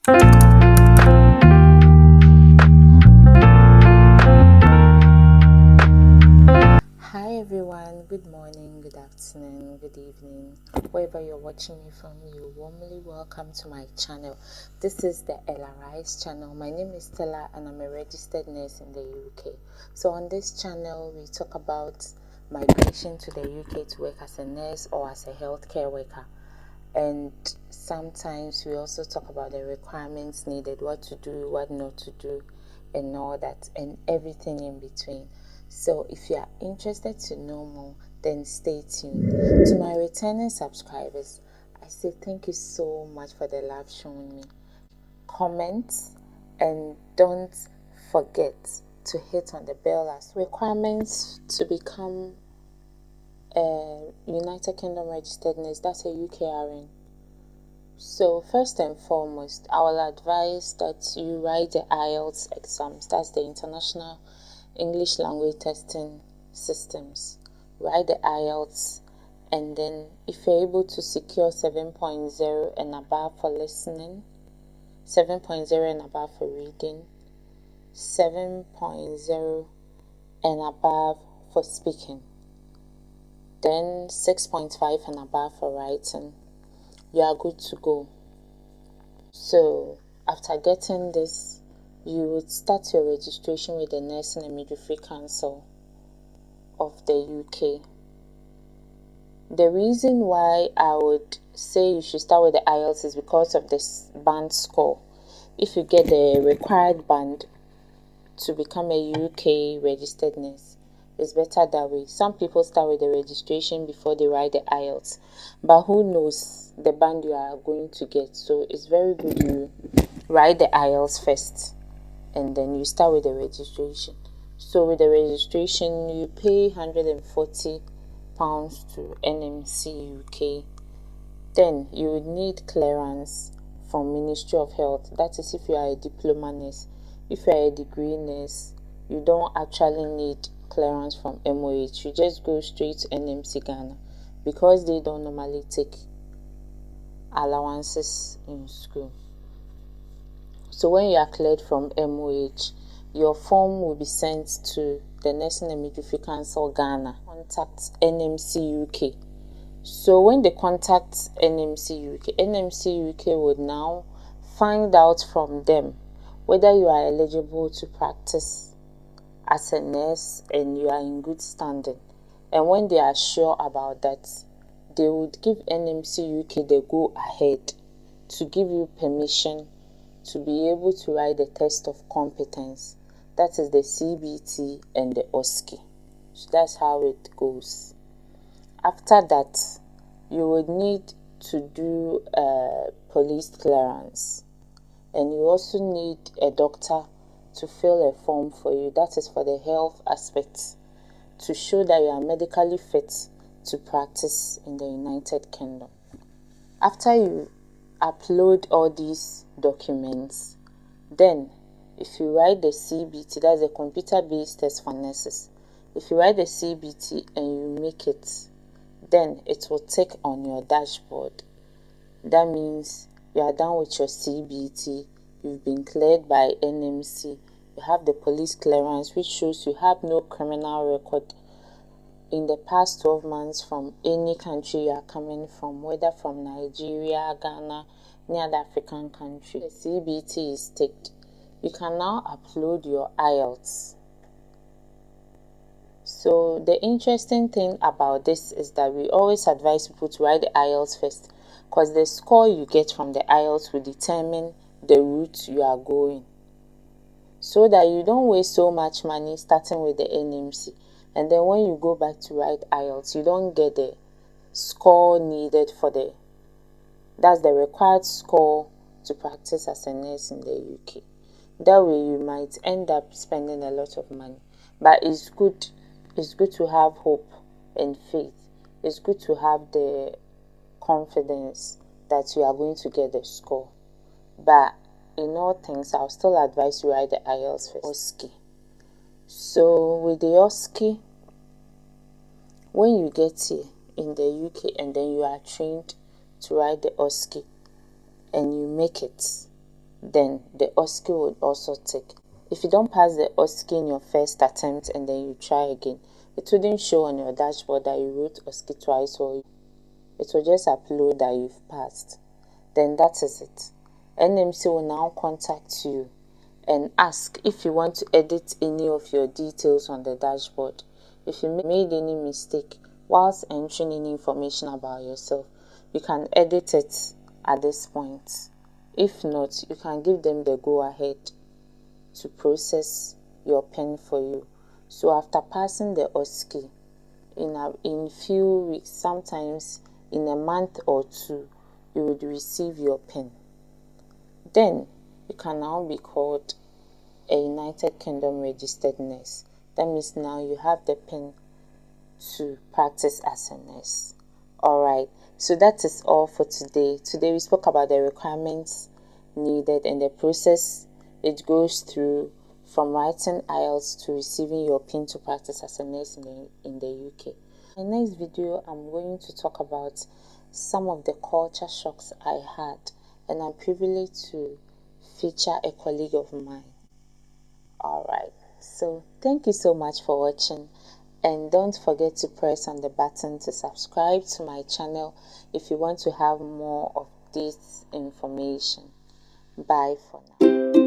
Hi everyone, good morning, good afternoon, good evening. Wherever you're watching me from, you're warmly welcome to my channel. This is the Ella Rice channel. My name is Stella and I'm a registered nurse in the UK. So on this channel, we talk about migration to the UK to work as a nurse or as a healthcare worker. And sometimes we also talk about the requirements needed, what to do, what not to do, and all that, and everything in between. So if you are interested to know more, then stay tuned. To my returning subscribers, I say thank you so much for the love shown me. Comment and don't forget to hit on the bell as requirements to become a United Kingdom registered nurse. That's a UKRN. So first and foremost, I will advise that you write the IELTS exams. That's the International English Language Testing Systems. Write the IELTS, and then if you're able to secure 7.0 and above for listening, 7.0 and above for reading, 7.0 and above for speaking, then 6.5 and above for writing, you are good to go. So after getting this, you would start your registration with the Nursing and Midwifery Council of the UK. The reason why I would say you should start with the IELTS is because of this band score. If you get the required band to become a UK registered nurse, it's better that way. Some people start with the registration before they write the IELTS, but who knows the band you are going to get. So it's very good you write the IELTS first and then you start with the registration. So with the registration, you pay £140 to NMC UK. Then you would need clearance from Ministry of Health. That is if you are a diploma nurse. If you are a degree nurse, you don't actually need clearance from MOH. You just go straight to NMC Ghana because they don't normally take allowances in school. So when you are cleared from MOH, your form will be sent to the Nursing and Midwifery Council Ghana. Contact NMC UK. So when they contact NMC UK would now find out from them whether you are eligible to practice as a nurse and you are in good standing. And when they are sure about that, they would give NMC UK the go ahead to give you permission to be able to write the test of competence. That is the CBT and the OSCE. So that's how it goes. After that, you would need to do a police clearance, and you also need a doctor to fill a form for you. That is for the health aspect, to show that you are medically fit to practice in the United Kingdom. After you upload all these documents, then if you write the CBT, that's a computer-based test for nurses. If you write the CBT and you make it, then it will tick on your dashboard. That means you are done with your CBT, you've been cleared by NMC, you have the police clearance, which shows you have no criminal record in the past 12 months from any country you are coming from, whether from Nigeria, Ghana, any other African country. The CBT is ticked. You can now upload your IELTS. So the interesting thing about this is that we always advise people to write the IELTS first, because the score you get from the IELTS will determine the route you are going, so that you don't waste so much money starting with the NMC, and then when you go back to write IELTS, you don't get the score needed for that's the required score to practice as a nurse in the UK. That way you might end up spending a lot of money, but it's good to have hope and faith. It's good to have the confidence that you are going to get the score. But in all things, I'll still advise you write the IELTS first. OSCE. So with the OSCE, when you get here in the UK and then you are trained to write the OSCE and you make it, then the osce would also tick. If you don't pass the osce in your first attempt and then you try again, it wouldn't show on your dashboard that you wrote osce twice, or it will just upload that you've passed. Then that is it. NMC will now contact you and ask if you want to edit any of your details on the dashboard. If you made any mistake whilst entering any information about yourself, you can edit it at this point. If not, you can give them the go ahead to process your PIN for you. So after passing the osce, in few weeks, sometimes in a month or two, you would receive your PIN. Then you can now be called a United Kingdom registered nurse. That means now you have the PIN to practice as a nurse. Alright, so that is all for today. Today we spoke about the requirements needed and the process it goes through from writing IELTS to receiving your PIN to practice as a nurse in the UK. In the next video, I'm going to talk about some of the culture shocks I had, and I'm privileged to feature a colleague of mine. Alright, so thank you so much for watching, and don't forget to press on the button to subscribe to my channel if you want to have more of this information. Bye for now.